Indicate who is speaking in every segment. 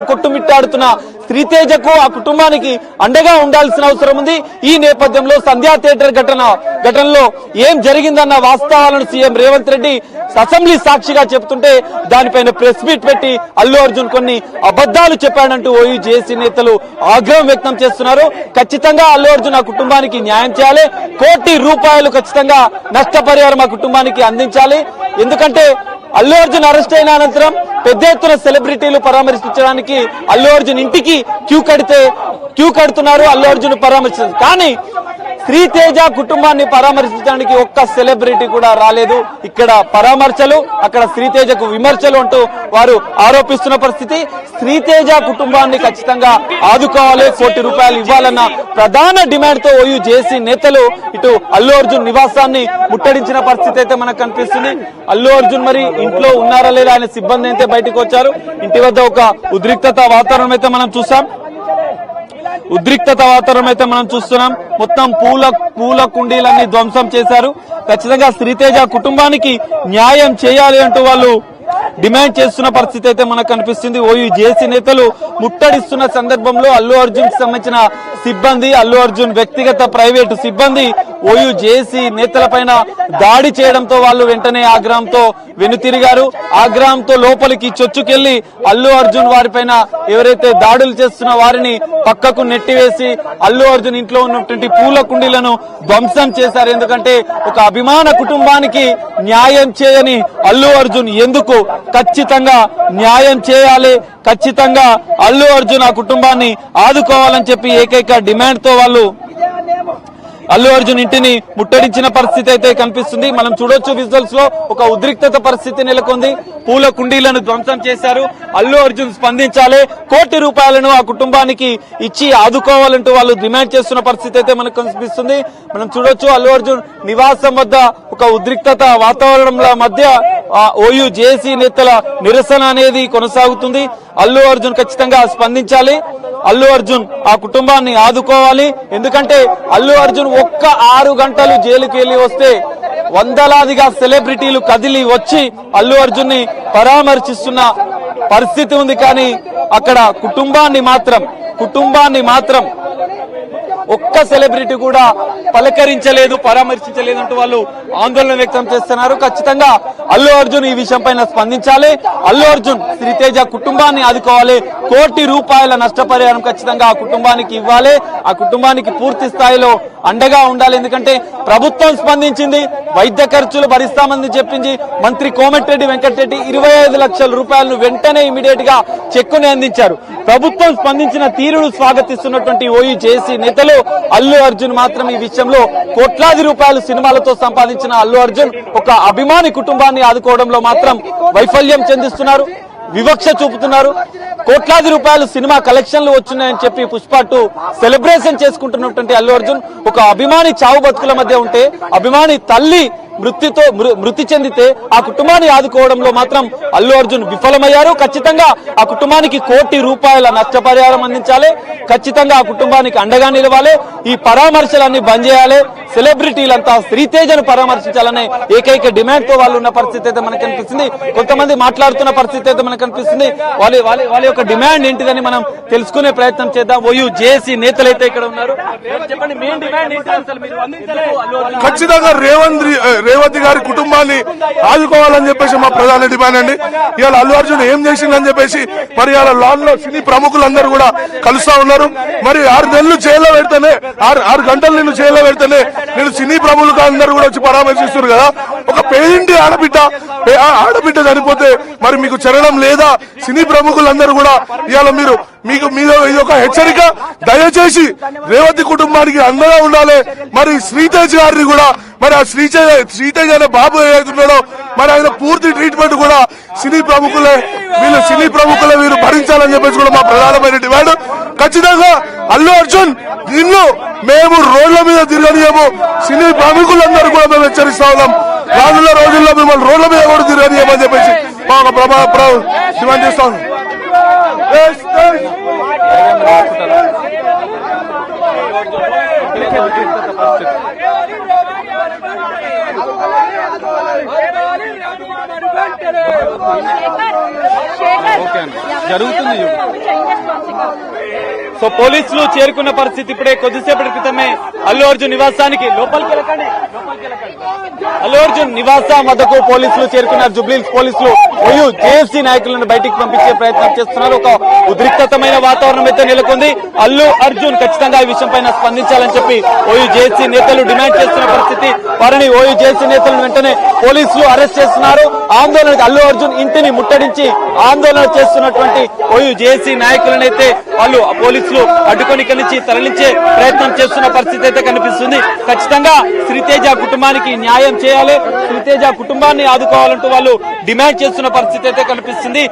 Speaker 1: కొట్టుమిట్టాడుతున్న శ్రీతేజకు ఆ కుటుంబానికి అండగా ఉండాల్సిన అవసరం ఉంది. ఈ నేపథ్యంలో సంధ్యా థియేటర్ ఘటనలో ఏం జరిగిందన్న వాస్తవాలను సీఎం రేవంత్ రెడ్డి అసెంబ్లీ సాక్షిగా చెబుతుంటే దానిపైన ప్రెస్ మీట్ పెట్టి అల్లు అర్జున్ కొన్ని అబద్దాలు చెప్పాడంటూ ఓయూజేసీ నేతలు ఆగ్రహం వ్యక్తం చేస్తున్నారు. ఖచ్చితంగా అల్లు అర్జున్ ఆ కుటుంబానికి న్యాయం చేయాలి. ₹1 కోటి ఖచ్చితంగా నష్టపరిహారం ఆ కుటుంబానికి అందించాలి. ఎందుకంటే అల్లు అర్జున్ అరెస్ట్ అయిన అనంతరం పెద్ద ఎత్తున సెలబ్రిటీలు పరామర్శించడానికి అల్లు అర్జున్ ఇంటికి క్యూ కడుతున్నారు. అల్లు అర్జున్ పరామర్శించారు, కానీ శ్రీతేజ కుటుంబాన్ని పరామర్శించడానికి ఒక్క సెలబ్రిటీ కూడా రాలేదు. ఇక్కడ పరామర్శలు, అక్కడ శ్రీతేజకు విమర్శలు అంటూ వారు ఆరోపిస్తున్న పరిస్థితి. శ్రీతేజ కుటుంబాన్ని ఖచ్చితంగా ఆదుకోవాలి, ₹1 కోటి ఇవ్వాలన్న ప్రధాన డిమాండ్ తో ఓయూజేసీ నేతలు ఇటు అల్లు అర్జున్ నివాసాన్ని ముట్టడించిన పరిస్థితి అయితే మనకు కనిపిస్తుంది. అల్లు అర్జున్ మరి ఇంట్లో ఉన్నారా లేదా, ఆయన సిబ్బంది అయితే బయటకు వచ్చారు. ఇంటి వద్ద ఒక ఉద్రిక్తత వాతావరణం అయితే మనం చూస్తున్నాం. మొత్తం పూల కుండీలన్నీ ధ్వంసం చేశారు. ఖచ్చితంగా శ్రీతేజ కుటుంబానికి న్యాయం చేయాలి అంటూ వాళ్ళు డిమాండ్ చేస్తున్న పరిస్థితి అయితే మనకు కనిపిస్తుంది. ఓయూజేసీ నేతలు ముట్టడిస్తున్న సందర్భంలో అల్లు అర్జున్ కి సంబంధించిన సిబ్బంది, అల్లు అర్జున్ వ్యక్తిగత ప్రైవేటు సిబ్బంది ఓయూజేసీ నేతలపైన దాడి చేయడంతో వాళ్ళు వెంటనే ఆగ్రహంతో వెనుతిరిగారు. ఆగ్రహంతో లోపలికి చొచ్చుకెళ్లి అల్లు అర్జున్ వారిపైన ఎవరైతే దాడులు చేస్తున్న వారిని పక్కకు నెట్టివేసి అల్లు అర్జున్ ఇంట్లో ఉన్నటువంటి పూల కుండీలను ధ్వంసం చేశారు. ఎందుకంటే ఒక అభిమాన కుటుంబానికి న్యాయం చేయని అల్లు అర్జున్ ఎందుకు? ఖచ్చితంగా న్యాయం చేయాలి, ఖచ్చితంగా అల్లు అర్జున్ ఆ కుటుంబాన్ని ఆదుకోవాలని చెప్పి ఏకైక డిమాండ్ తో వాళ్ళు అల్లు అర్జున్ ఇంటిని ముట్టడించిన పరిస్థితి అయితే కనిపిస్తుంది. మనం చూడొచ్చు విజువల్స్ లో ఒక ఉద్రిక్తత పరిస్థితి నెలకొంది. పూల కుండీలను ధ్వంసం చేశారు. అల్లు అర్జున్ స్పందించాలి, ₹1 కోటి ఆ కుటుంబానికి ఇచ్చి ఆదుకోవాలంటూ వాళ్ళు డిమాండ్ చేస్తున్న పరిస్థితి అయితే మనకు కనిపిస్తుంది. మనం చూడొచ్చు అల్లు అర్జున్ నివాసం వద్ద ఒక ఉద్రిక్తత వాతావరణంలో మధ్య ఓయూజేసీ నేతల నిరసన అనేది కొనసాగుతుంది. అల్లు అర్జున్ ఖచ్చితంగా స్పందించాలి, అల్లు అర్జున్ ఆ కుటుంబాన్ని ఆదుకోవాలి. ఎందుకంటే అల్లు అర్జున్ ఒక్క 6 గంటలు జైలుకి వెళ్లి వస్తే వందలాదిగా సెలబ్రిటీలు కదిలి వచ్చి అల్లు అర్జున్ ని పరామర్శిస్తున్న పరిస్థితి ఉంది. కానీ అక్కడ కుటుంబాన్ని మాత్రం ఒక్క సెలబ్రిటీ కూడా పలకరించలేదు, పరామర్శించలేదు అంటూ వాళ్ళు ఆందోళన వ్యక్తం చేస్తున్నారు. ఖచ్చితంగా అల్లు అర్జున్ ఈ విషయం పైన స్పందించాలి. అల్లు అర్జున్ శ్రీతేజ కుటుంబాన్ని ఆదుకోవాలి. ₹1 కోటి నష్టపరిహారం ఖచ్చితంగా ఆ కుటుంబానికి ఇవ్వాలి. ఆ కుటుంబానికి పూర్తి స్థాయిలో అండగా ఉండాలి. ఎందుకంటే ప్రభుత్వం స్పందించింది, వైద్య ఖర్చులు భరిస్తామని చెప్పింది. మంత్రి కోమటిరెడ్డి వెంకటరెడ్డి ₹25 లక్షల వెంటనే ఇమీడియట్ గా చెక్కుని అందించారు. ప్రభుత్వం స్పందించిన తీరును స్వాగతిస్తున్నటువంటి ఓయూజేసీ నేతలు అల్లు అర్జున్ మాత్రం ఈ విషయంలో ₹1,00,00,000 సినిమాలతో సంపాదించిన అల్లు అర్జున్ ఒక అభిమాని కుటుంబాన్ని ఆదుకోవడంలో మాత్రం వైఫల్యం చెందిస్తున్నారు, వివక్ష చూపుతున్నారు. ₹1,00,00,000 సినిమా కలెక్షన్లు వచ్చినాయని చెప్పి పుష్ప 2 సెలబ్రేషన్ చేసుకుంటున్నటువంటి అల్లు అర్జున్ ఒక అభిమాని చావు బతుకుల మధ్య ఉంటే, అభిమాని తల్లి మృతి చెందితే ఆ కుటుంబాన్ని ఆదుకోవడంలో మాత్రం అల్లు అర్జున్ విఫలమయ్యారు. ఖచ్చితంగా ఆ కుటుంబానికి ₹1 కోటి నష్టపరిహారం అందించాలి. ఖచ్చితంగా ఆ కుటుంబానికి అండగా నిలవాలి. ఈ పరామర్శలన్నీ బంద్ చేయాలి. సెలబ్రిటీలంతా శ్రీతేజను పరామర్శించాలనే ఏకైక డిమాండ్ తో వాళ్ళు ఉన్న పరిస్థితి అయితే మనకు కనిపిస్తుంది. కొంతమంది మాట్లాడుతున్న పరిస్థితి అయితే మనకు కనిపిస్తుంది. వాళ్ళ యొక్క డిమాండ్ ఏంటిదని మనం తెలుసుకునే ప్రయత్నం చేద్దాం. ఓయూజేసీ నేతలు అయితే ఇక్కడ ఉన్నారు. చెప్పండి, మెయిన్ డిమాండ్ ఏంటి అసలు? మీరు
Speaker 2: ఖచ్చితంగా రేవంత్ గారి కుటుంబాన్ని ఆదుకోవాలని చెప్పేసి మా ప్రధాన డిమాండ్ అండి. ఇవాళ అల్లు అర్జున్ ఏం చేసిందని చెప్పేసి మరి ఇవాళ లాన్ లో సినీ ప్రముఖులందరూ కూడా కలుస్తా ఉన్నారు. మరి 6 నెలలు జైల్లో పెడితేనే, 6 గంటలు నిన్ను జైల్లో పెడితేనే నేను సినీ ప్రముఖులు అందరూ కూడా వచ్చి పరామర్శిస్తున్నారు కదా. ఒక పేదింటి ఆడబిడ్డ చనిపోతే మరి మీకు చరణం లేదా? సినీ ప్రముఖులందరూ కూడా ఇవాళ మీద ఇది ఒక హెచ్చరిక. దయచేసి రేవంత్ కుటుంబానికి అండగా ఉండాలి. మరి శ్రీతేజ్ గారిని కూడా, మరి ఆ శ్రీతేజ్ అనే బాబు ఏదైతున్నాడో మరి ఆయన పూర్తి ట్రీట్మెంట్ కూడా సినీ ప్రముఖులే వీరు భరించాలని చెప్పేసి కూడా మా ప్రధానమైన డిమాండ్. ఖచ్చితంగా అల్లు అర్జున్ నిన్ను మేము రోడ్ల మీద తిరగనియము. సినీ ప్రముఖులందరూ కూడా మేము హెచ్చరిస్తా ఉన్నాం. రానున్న రోజుల్లో మిమ్మల్ని రోడ్ల మీద కూడా తిరగనియమని చెప్పేసి మా డిమాండ్ చేస్తా ఉన్నాం.
Speaker 3: వెంటనే
Speaker 1: ఓకే అండి, జరుగుతుంది. సో పోలీసులు చేరుకున్న పరిస్థితి ఇప్పుడే కొద్దిసేపటి క్రితమే అల్లు అర్జున్ నివాసానికి లోపలికి వెళ్ళకండి. అల్లు అర్జున్ నివాసం వద్దకు పోలీసులు చేరుకున్నారు. జూబ్లీహిల్స్ పోలీసులు ఓయూ జేఏసీ నాయకులను బయటికి పంపించే ప్రయత్నం చేస్తున్నారు. ఒక ఉద్రిక్తమైన వాతావరణం అయితే నెలకొంది. అల్లు అర్జున్ ఖచ్చితంగా ఈ విషయం పైన స్పందించాలని చెప్పి ఓయూ జేఏసీ నేతలు డిమాండ్ చేస్తున్న పరిస్థితి. వారిని ఓయూ జేఏసీ నేతలను వెంటనే పోలీసులు అరెస్ట్ చేస్తున్నారు. ఆందోళనకు అల్లు అర్జున్ ఇంటిని ముట్టడించి ఆందోళన చేస్తున్నటువంటి ఓయూ జేఏసీ నాయకులనైతే వాళ్ళు పోలీసులు అడ్డుకొని ఇక్కడి నుంచి తరలించే ప్రయత్నం చేస్తున్న పరిస్థితి అయితే కనిపిస్తుంది. ఖచ్చితంగా శ్రీతేజ కుటుంబానికి న్యాయం చేయాలి, శ్రీతేజ కుటుంబాన్ని ఆదుకోవాలంటూ వాళ్ళు డిమాండ్ చేస్తున్న పరిస్థితి అయితే కనిపిస్తుంది.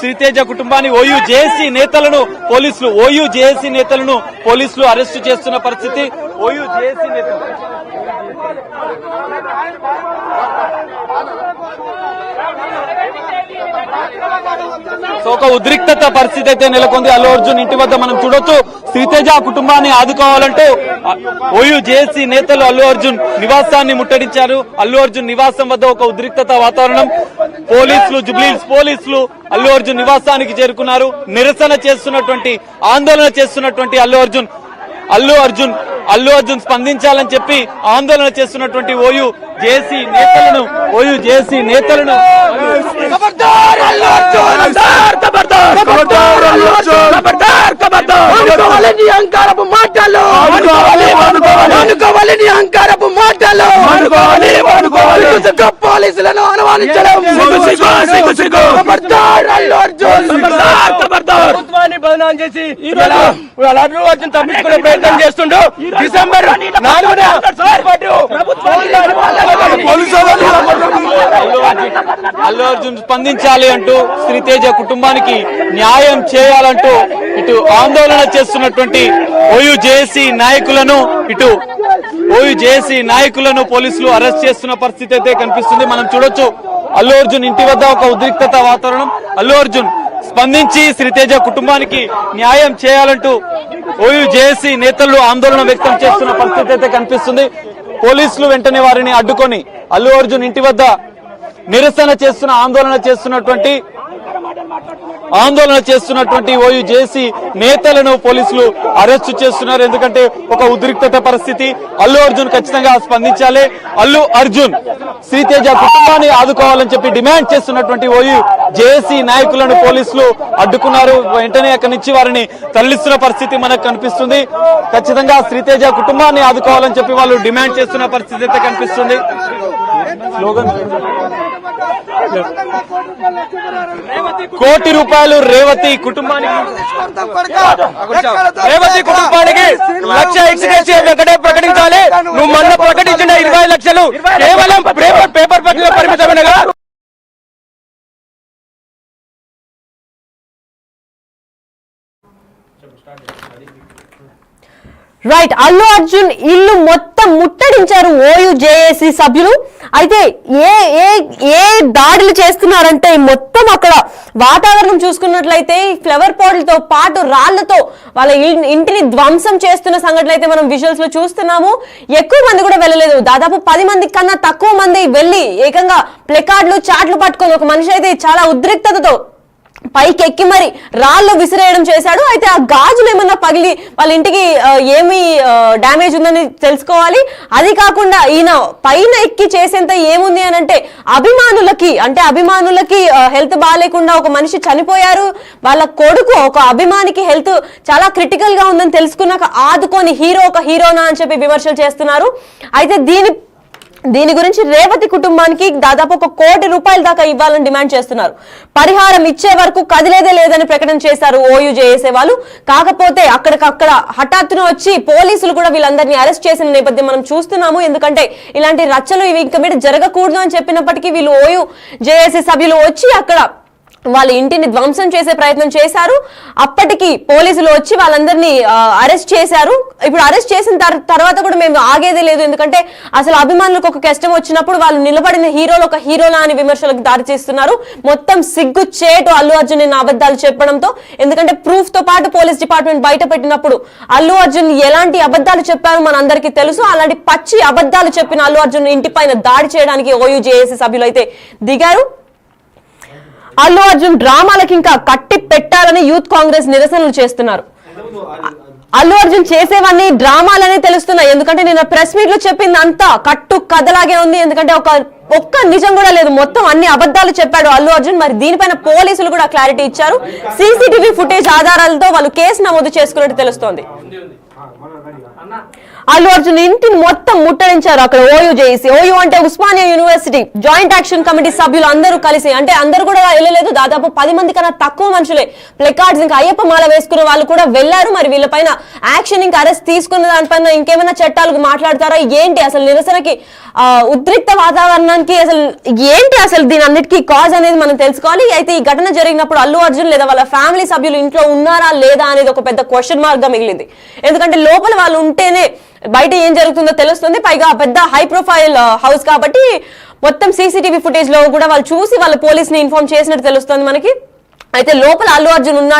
Speaker 1: శ్రీతేజ కుటుంబాన్ని ఓయూ జేఏసీ నేతలను పోలీసులు అరెస్టు చేస్తున్న పరిస్థితి. ఓయూ జేఏసీ నేతలు సో ఒక ఉద్రిక్తత పరిస్థితి అయితే నెలకొంది. అల్లు అర్జున్ ఇంటి వద్ద మనం చూడొచ్చు. శ్రీతేజ కుటుంబాన్ని ఆదుకోవాలంటూ ఓయూ జేఏసీ నేతలు అల్లు అర్జున్ నివాసాన్ని ముట్టడించారు. అల్లు అర్జున్ నివాసం వద్ద ఒక ఉద్రిక్తత వాతావరణం. పోలీసులు జూబ్లీహిల్స్ పోలీసులు అల్లు అర్జున్ నివాసానికి చేరుకున్నారు. నిరసన చేస్తున్నటువంటి ఆందోళన చేస్తున్నటువంటి అల్లు అర్జున్ స్పందించాలని చెప్పి ఆందోళన చేస్తున్నటువంటి ఓయూ జేఏసీ నేతలను
Speaker 3: పోలీసులను అనుమానించడం ప్రభుత్వాన్ని బదనాం చేసి అల్లు అర్జున్ తప్పించుకునే ప్రయత్నం చేస్తుండో డిసెంబర్ 4న
Speaker 1: అల్లు అర్జున్ స్పందించాలి అంటూ శ్రీతేజ కుటుంబానికి న్యాయం చేయాలంటూ ఇటు ఆందోళన చేస్తున్నటువంటి ఓయూ జేఏసీ నాయకులను పోలీసులు అరెస్ట్ చేస్తున్న పరిస్థితి అయితే కనిపిస్తుంది. మనం చూడొచ్చు అల్లు అర్జున్ ఇంటి వద్ద ఒక ఉద్రిక్తత వాతావరణం. అల్లు అర్జున్ స్పందించి శ్రీతేజ కుటుంబానికి న్యాయం చేయాలంటూ ఓయూ జేఏసీ నేతలు ఆందోళన వ్యక్తం చేస్తున్న పరిస్థితి అయితే కనిపిస్తుంది. పోలీసులు వెంటనే వారిని అడ్డుకొని అల్లు అర్జున్ ఇంటి వద్ద నిరసన చేస్తున్న ఆందోళన చేస్తున్నటువంటి ఓయూ జేఏసీ నేతలను పోలీసులు అరెస్టు చేస్తున్నారు. ఎందుకంటే ఒక ఉద్రిక్తత పరిస్థితి. అల్లు అర్జున్ ఖచ్చితంగా స్పందించాలి, అల్లు అర్జున్ శ్రీతేజ కుటుంబాన్ని ఆదుకోవాలని చెప్పి డిమాండ్ చేస్తున్నటువంటి ఓయూ జేఏసీ నాయకులను పోలీసులు అడ్డుకున్నారు. వెంటనే అక్కడి నుంచి వారిని తరలిస్తున్న పరిస్థితి మనకు కనిపిస్తుంది. ఖచ్చితంగా శ్రీతేజ కుటుంబాన్ని ఆదుకోవాలని చెప్పి వాళ్ళు డిమాండ్ చేస్తున్న పరిస్థితి అయితే కనిపిస్తుంది. కోటి రూపాయలు రేవతి కుటుంబానికి
Speaker 3: లక్ష ఎక్స్గ్రేషియా ఒకటే ప్రకటించాలి. నువ్వు మొన్న ప్రకటించిన 20 లక్షలు కేవలం పేపర్ పట్ల పరిమితమైనగా
Speaker 4: రైట్. అల్లు అర్జున్ ఇల్లు మొత్తం ముట్టడించారు ఓయూ జేఏసీ సభ్యులు. అయితే ఏ దాడులు చేస్తున్నారంటే మొత్తం అక్కడ వాతావరణం చూసుకున్నట్లయితే ఫ్లవర్ పాట్లతో పాటు రాళ్లతో వాళ్ళ ఇంటిని ధ్వంసం చేస్తున్న సంఘటనలు అయితే మనం విజువల్స్ లో చూస్తున్నాము. ఎక్కువ మంది కూడా వెళ్ళలేదు. దాదాపు 10 మంది కన్నా తక్కువ మంది వెళ్లి ఏకంగా ప్లెకార్డులు చాట్లు పట్టుకొని ఒక మనిషి అయితే చాలా ఉద్రిక్తతతో పైకి ఎక్కి మరి రాళ్ళు విసిరేయడం చేశాడు. అయితే ఆ గాజులు ఏమన్నా పగిలి వాళ్ళ ఇంటికి ఏమి డ్యామేజ్ ఉందని తెలుసుకోవాలి. అది కాకుండా ఈయన పైన ఎక్కి చేసేంత ఏముంది అని అంటే అభిమానులకి హెల్త్ బాగాలేకుండా ఒక మనిషి చనిపోయారు. వాళ్ళ కొడుకు ఒక అభిమానికి హెల్త్ చాలా క్రిటికల్ గా ఉందని తెలుసుకున్నాక ఆదుకొని ఒక హీరోనా అని చెప్పి విమర్శలు చేస్తున్నారు. అయితే దీని గురించి రేవతి కుటుంబానికి దాదాపు 1 కోటి రూపాయల దాకా ఇవ్వాలని డిమాండ్ చేస్తున్నారు. పరిహారం ఇచ్చే వరకు కదిలేదే లేదని ప్రకటన చేశారు ఓయూ జేఏసీ వాళ్ళు. కాకపోతే అక్కడికక్కడ హఠాత్తున వచ్చి పోలీసులు కూడా వీళ్ళందరినీ అరెస్ట్ చేసిన నేపథ్యం మనం చూస్తున్నాము. ఎందుకంటే ఇలాంటి రచ్చలు ఇవి ఇంకా మీద జరగకూడదు అని చెప్పినప్పటికీ వీళ్ళు ఓయూ జేఏసీ సభ్యులు వచ్చి అక్కడ వాళ్ళ ఇంటిని ధ్వంసం చేసే ప్రయత్నం చేశారు. అప్పటికి పోలీసులు వచ్చి వాళ్ళందరినీ అరెస్ట్ చేశారు. ఇప్పుడు అరెస్ట్ చేసిన తర్వాత కూడా మేము ఆగేదే లేదు, ఎందుకంటే అసలు అభిమానులకు ఒక కష్టం వచ్చినప్పుడు వాళ్ళు నిలబడిన హీరోలు ఒక హీరోలా అని విమర్శలకు దారి చేస్తున్నారు. మొత్తం సిగ్గు చేటు అల్లు అర్జున్ నిన్న అబద్ధాలు చెప్పడంతో, ఎందుకంటే ప్రూఫ్ తో పాటు పోలీస్ డిపార్ట్మెంట్ బయట పెట్టినప్పుడు అల్లు అర్జున్ ఎలాంటి అబద్ధాలు చెప్పారో మనందరికీ తెలుసు. అలాంటి పచ్చి అబద్ధాలు చెప్పిన అల్లు అర్జున్ ఇంటి పైన దాడి చేయడానికి ఓయూ జేఏసీ సభ్యులు అయితే దిగారు. అల్లు అర్జున్ డ్రామాలకి ఇంకా కట్టి పెట్టాలని యూత్ కాంగ్రెస్ నిరసనలు చేస్తున్నారు. అల్లు అర్జున్ చేసేవన్నీ డ్రామాలనే తెలుస్తున్నాయి, ఎందుకంటే నేను ప్రెస్ మీట్ లో చెప్పింది అంతా కట్టు కథలాగే ఉంది. ఎందుకంటే ఒక్క నిజం కూడా లేదు, మొత్తం అన్ని అబద్ధాలు చెప్పాడు అల్లు అర్జున్. మరి దీనిపైన పోలీసులు కూడా క్లారిటీ ఇచ్చారు. సీసీటీవీ ఫుటేజ్ ఆధారాలతో వాళ్ళు కేసు నమోదు చేసుకున్నట్టు తెలుస్తోంది. అల్లు అర్జున్ ఇంటిని మొత్తం ముట్టడించారు అక్కడ ఓయూ జేఏసీ. ఓయూ అంటే Osmania university joint action committee సభ్యులు అందరూ కలిసి, అంటే అందరూ కూడా వెళ్ళలేదు, దాదాపు 10 మంది కన్నా తక్కువ మనుషులే. ప్లెకార్డ్స్ ఇంకా అయ్యప్ప మాల వేసుకున్న వాళ్ళు కూడా వెళ్లారు. మరి వీళ్ళపైన యాక్షన్ ఇంకా అరెస్ట్ తీసుకున్న దానిపైన ఇంకేమైనా చట్టాలకు మాట్లాడతారా ఏంటి, అసలు నిరసనకి ఉద్రిక్త వాతావరణానికి అసలు ఏంటి, అసలు దీని అన్నిటికీ కాజ్ అనేది మనం తెలుసుకోవాలి. అయితే ఈ ఘటన జరిగినప్పుడు అల్లు అర్జున్ లేదా వాళ్ళ ఫ్యామిలీ సభ్యులు ఇంట్లో ఉన్నారా లేదా అనేది ఒక పెద్ద క్వశ్చన్ మార్క్ గా మిగిలింది. ఎందుకంటే లోపల వాళ్ళు ఉంటేనే బయట ఏం జరుగుతుందో తెలుస్తుంది. పైగా పెద్ద హై ప్రొఫైల్ హౌస్ కాబట్టి మొత్తం సీసీటీవీ ఫుటేజ్ లో కూడా వాళ్ళు చూసి వాళ్ళ పోలీస్ ని ఇన్ఫార్మ్ చేసినట్టు తెలుస్తుంది మనకి. అయితే లోపల అల్లు అర్జున్ ఉన్నాడా